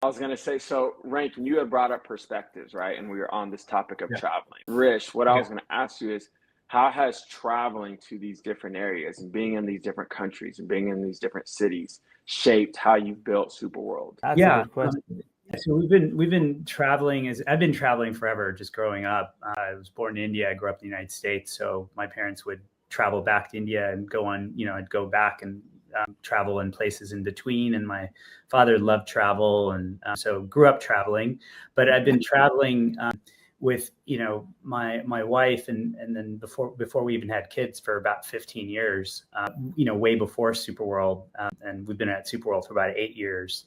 I was gonna say, so Rankin, you had brought up perspectives, right? And we were on this topic of Yeah. traveling. Rish, what I Okay. was gonna ask you is, how has traveling to these different areas and being in these different countries and being in these different cities shaped how you've built Superworld? That's a Yeah. good question. So we've been traveling as I've been traveling forever, just growing up. I was born in India. I grew up in the United States. So my parents would travel back to India and go on, I'd go back and travel in places in between. And my father loved travel. And so grew up traveling, but I've been traveling with, my wife and then before we even had kids for about 15 years, way before Superworld. And we've been at Superworld for about 8 years.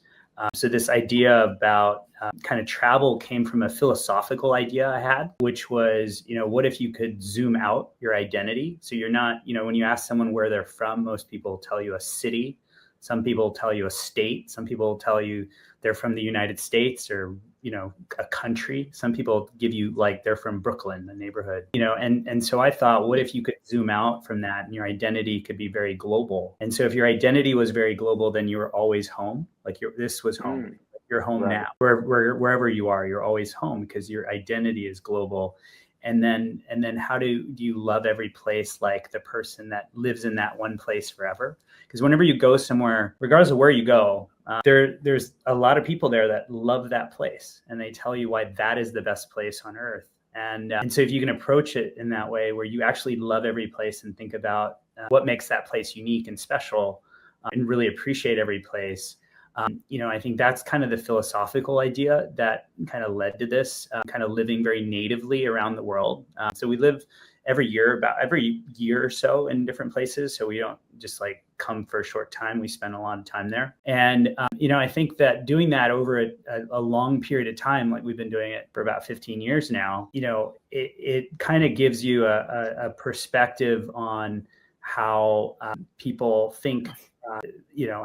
So this idea about kind of travel came from a philosophical idea I had, which was, what if you could zoom out your identity? So you're not, when you ask someone where they're from, most people tell you a city. Some people tell you a state. Some people tell you they're from the United States or, a country. Some people give you like they're from Brooklyn, the neighborhood, and so I thought, what if you could zoom out from that and your identity could be very global? And so if your identity was very global, then you were always home. Like this was home. Mm, You're home right. now. Wherever you are, you're always home because your identity is global. And then how do you love every place like the person that lives in that one place forever? Because whenever you go somewhere, regardless of where you go, there's a lot of people there that love that place, and they tell you why that is the best place on earth. And so if you can approach it in that way, where you actually love every place and think about what makes that place unique and special, and really appreciate every place, I think that's kind of the philosophical idea that kind of led to this kind of living very natively around the world. So we live about every year or so in different places. So we don't just like come for a short time. We spend a lot of time there. And, I think that doing that over a long period of time, like we've been doing it for about 15 years now, it kind of gives you a perspective on how people think,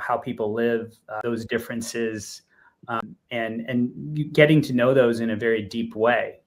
how people live, those differences, and getting to know those in a very deep way.